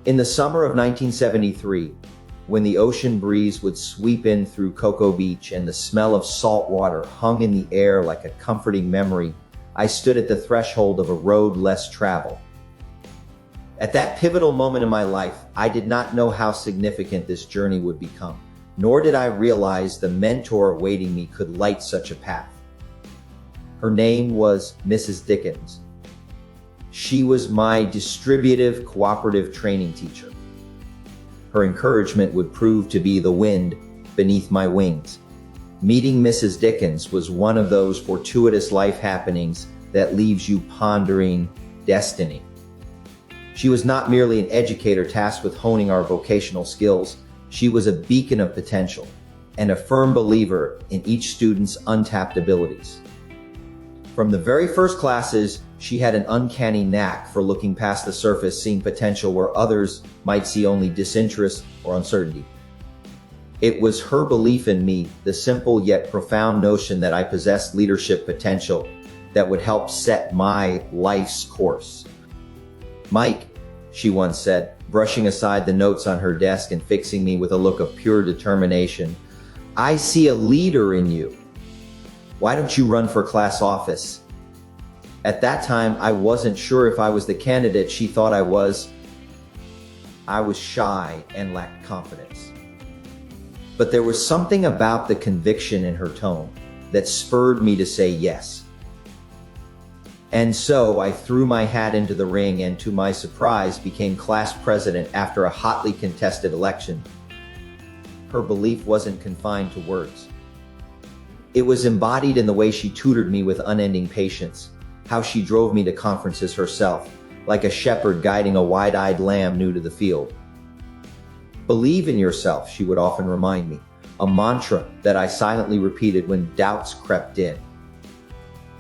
In the summer of 1973, when the ocean breeze would sweep in through Cocoa Beach and the smell of salt water hung in the air like a comforting memory, I stood at the threshold of a road less traveled. At that pivotal moment in my life, I did not know how significant this journey would become, nor did I realize the mentor awaiting me could light such a path. Her name was Mrs. Dickens. She was my distributive cooperative training teacher. Her encouragement would prove to be the wind beneath my wings. Meeting Mrs. Dickens was one of those fortuitous life happenings that leaves you pondering destiny. She was not merely an educator tasked with honing our vocational skills. She was a beacon of potential and a firm believer in each student's untapped abilities. From the very first classes, she had an uncanny knack for looking past the surface, seeing potential where others might see only disinterest or uncertainty. It was her belief in me, the simple yet profound notion that I possessed leadership potential, that would help set my life's course. "Mike," she once said, brushing aside the notes on her desk and fixing me with a look of pure determination, "I see a leader in you. Why don't you run for class office?" At that time, I wasn't sure if I was the candidate she thought I was. I was shy and lacked confidence. But there was something about the conviction in her tone that spurred me to say yes. And so I threw my hat into the ring and, to my surprise, became class president after a hotly contested election. Her belief wasn't confined to words. It was embodied in the way she tutored me with unending patience, how she drove me to conferences herself, like a shepherd guiding a wide-eyed lamb new to the field. "Believe in yourself," she would often remind me, a mantra that I silently repeated when doubts crept in.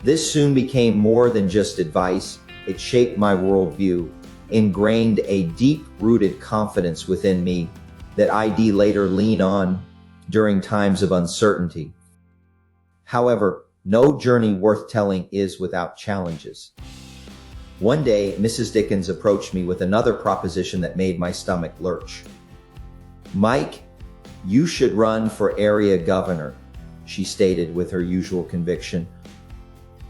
This soon became more than just advice. It shaped my worldview, ingrained a deep-rooted confidence within me that I'd later lean on during times of uncertainty. However, no journey worth telling is without challenges. One day, Mrs. Dickens approached me with another proposition that made my stomach lurch. "Mike, you should run for area governor," she stated with her usual conviction.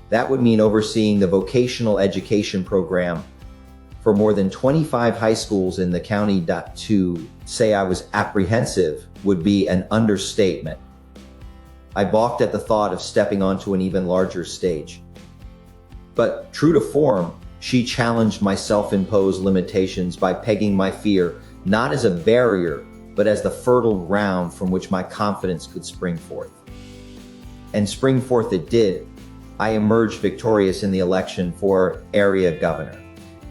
That would mean overseeing the vocational education program for more than 25 high schools in the county. To say I was apprehensive would be an understatement. I balked at the thought of stepping onto an even larger stage. But true to form, she challenged my self-imposed limitations by pegging my fear not as a barrier, but as the fertile ground from which my confidence could spring forth. And spring forth it did. I emerged victorious in the election for area governor.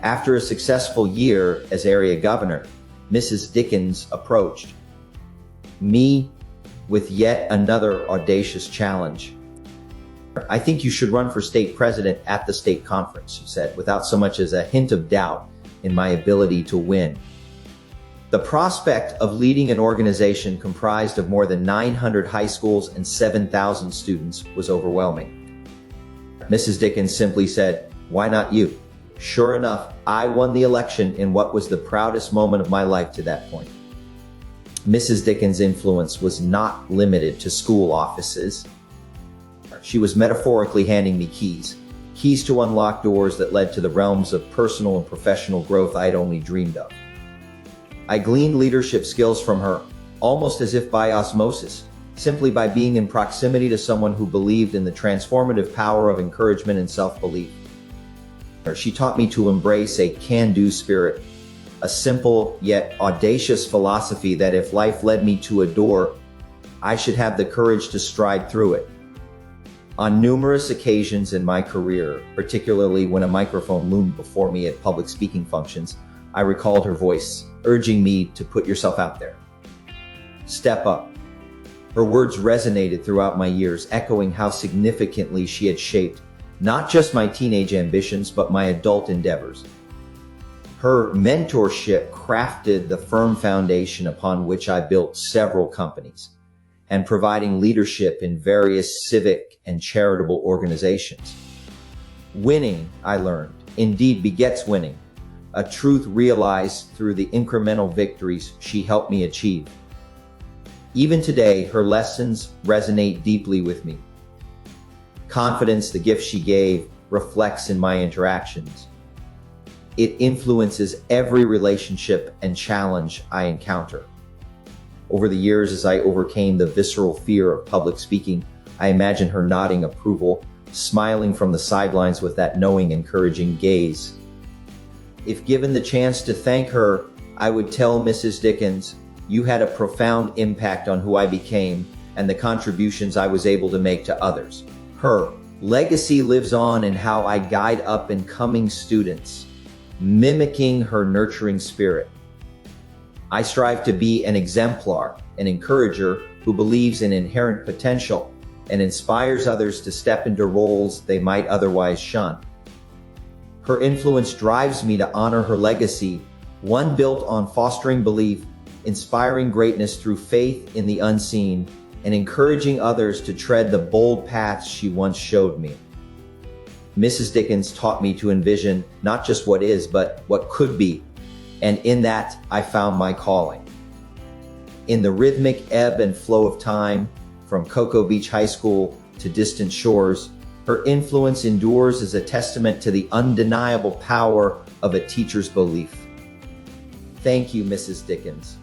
After a successful year as area governor, Mrs. Dickens approached me with yet another audacious challenge. "I think you should run for state president at the state conference," she said, without so much as a hint of doubt in my ability to win. The prospect of leading an organization comprised of more than 900 high schools and 7,000 students was overwhelming. Mrs. Dickens simply said, "Why not you?" Sure enough, I won the election in what was the proudest moment of my life to that point. Mrs. Dickens' influence was not limited to school offices. She was metaphorically handing me keys to unlock doors that led to the realms of personal and professional growth I'd only dreamed of. I gleaned leadership skills from her, almost as if by osmosis, simply by being in proximity to someone who believed in the transformative power of encouragement and self-belief. She taught me to embrace a can-do spirit, a simple yet audacious philosophy that if life led me to a door, I should have the courage to stride through it. On numerous occasions in my career, particularly when a microphone loomed before me at public speaking functions, I recalled her voice, urging me to put yourself out there. Step up. Her words resonated throughout my years, echoing how significantly she had shaped not just my teenage ambitions, but my adult endeavors. Her mentorship crafted the firm foundation upon which I built several companies, and providing leadership in various civic and charitable organizations. Winning, I learned, indeed begets winning. a truth realized through the incremental victories she helped me achieve. Even today, her lessons resonate deeply with me. Confidence, the gift she gave, reflects in my interactions. It influences every relationship and challenge I encounter. Over the years, as I overcame the visceral fear of public speaking, I imagine her nodding approval, smiling from the sidelines with that knowing, encouraging gaze. If given the chance to thank her, I would tell Mrs. Dickens, "You had a profound impact on who I became and the contributions I was able to make to others." Her legacy lives on in how I guide up and coming students, mimicking her nurturing spirit. I strive to be an exemplar, an encourager who believes in inherent potential and inspires others to step into roles they might otherwise shun. Her influence drives me to honor her legacy, one built on fostering belief, inspiring greatness through faith in the unseen, and encouraging others to tread the bold paths she once showed me. Mrs. Dickens taught me to envision not just what is, but what could be, and in that I found my calling. In the rhythmic ebb and flow of time, from Cocoa Beach High School to distant shores, her influence endures as a testament to the undeniable power of a teacher's belief. Thank you, Mrs. Dickens.